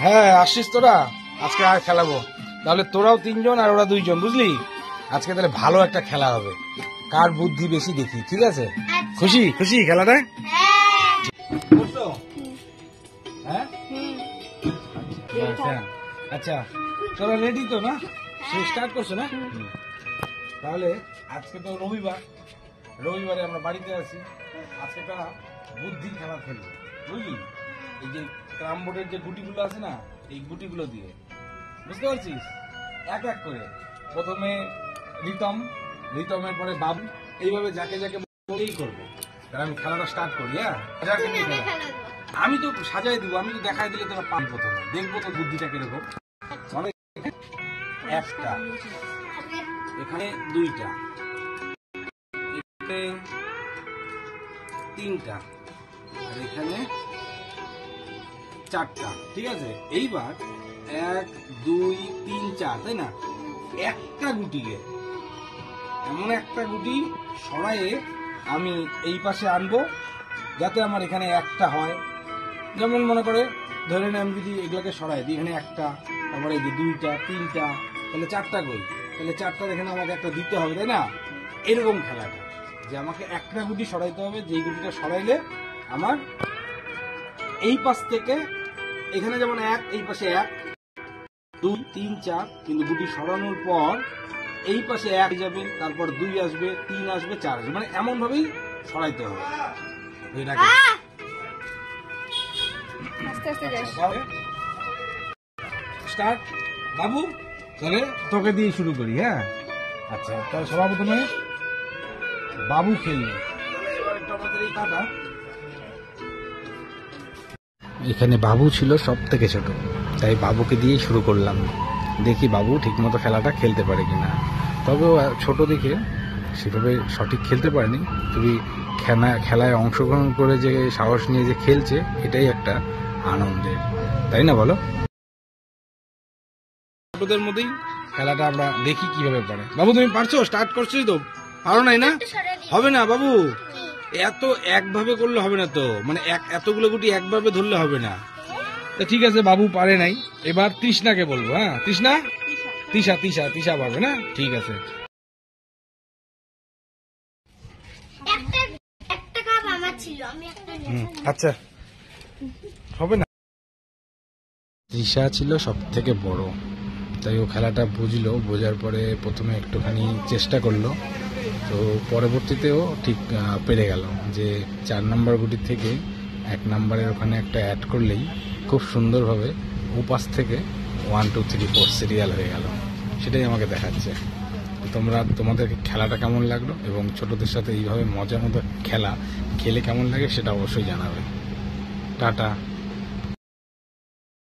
হ্যাঁ আসছিস তোরা, আজকে আর খেলাবো। তাহলে তোরাও 3 জন আর ওরা 2 জন, বুঝলি? আজকে তাহলে ভালো একটা খেলা হবে, কার বুদ্ধি বেশি দেখি, ঠিক আছে? খুশি খুশি খেলাটা? হ্যাঁ আচ্ছা, তোরা রেডি তো না? সে স্টার্ট করছো না? তাহলে আজকে তো রবিবারে আমরা বাড়িতে আছি। আজকে তারা বুদ্ধি খেলা খেলবে, বুঝলি? এই যে ক্যারাম বোর্ডের যে গুটিগুলো আছে না, এই গুটিগুলো দিয়ে, বুঝতে পারছিস? এক এক করে প্রথমে রিতমের পরে বাবু, এইভাবে যাকে যাকে বলেই করবে। তাহলে আমি খেলাটা স্টার্ট করি। হ্যাঁ, আমি তো সাজাই দিব, আমি তো দেখাই দিলে তোরা পাবি। প্রথমে দেখবো তো বুদ্ধিটা কিরকম। একটা, এখানে 2টা, এখানে 3টা, আর এখানে 4টা, ঠিক আছে? এইবার 1 2 3 4, তাই না? একটা গুটিকে, এমন একটা গুটি সরাইয়ে আমি এই পাশে আনবো, যাতে আমার এখানে একটা হয়। যেমন মনে করে ধরে নেন, আমি যদি এগুলোকে সরাই দিই, এখানে একটা, তারপরে এই যে 2টা 3টা, তাহলে 4টা কই? তাহলে 4টার এখানে আমাকে একটা দিতে হবে, তাই না? এরকম খেলাটা, যে আমাকে একটা গুটি সরাইতে হবে, যেই গুটিটা সরাইলে আমার এই পাশ থেকে এখানে যেমন 1, এই পাশে 1 2 3 4, কিন্তু গুটি সরানোর পর এই পাশে 1 যাবে, তারপর 2 আসবে, 3 আসবে, 4 আসবে, মানে এমন ভাবেই সরাইতে হবে। স্টার্ট বাবু, তাহলে তোকে দিয়ে শুরু করি। হ্যাঁ আচ্ছা, তাহলে সর্বপ্রথমে বাবু খেলবে। এখানে বাবু ছিল সব থেকে ছোট, তাই বাবুকে দিয়েই শুরু করলাম। দেখি বাবু ঠিকমতো খেলাটা খেলতে পারে কিনা। তবে ছোট দিকে সেভাবে সঠিক খেলতে পারেনি, তবে খেলায় অংশগ্রহণ করে যে সাহস নিয়ে যে খেলছে, এটাই একটা আনন্দের, তাই না বলো? ছোটদের মধ্যেই খেলাটা আমরা দেখি কিভাবে পারে। বাবু তুমি পারছো? স্টার্ট করছিস তো? পারো নাই না? হবে না বাবু, এত একভাবে করলে হবে না তো, মানে এতগুলো গুটি একভাবে ধরলে হবে না। ঠিক আছে, বাবু পারে নাই। এবার তৃষ্ণাকে বলবো। হ্যাঁ তৃষ্ণা, তিশা পারবে না? ঠিক আছে। আচ্ছা হবে না। তৃষা ছিল সব থেকে বড়, তাই ও খেলাটা বুঝলো। বোঝার পরে প্রথমে একটুখানি চেষ্টা করলো, তো পরবর্তীতেও ঠিক পেরে গেল যে 4 নম্বর গুটির থেকে 1 নম্বরের ওখানে একটা অ্যাড করলেই খুব সুন্দরভাবে উপাস থেকে 1 2 3 4 সিরিয়াল হয়ে গেল। সেটাই আমাকে দেখাচ্ছে। তোমাদের খেলাটা কেমন লাগলো, এবং ছোটদের সাথে এইভাবে মজার মতো খেলে কেমন লাগে সেটা অবশ্যই জানাবে। টাটা।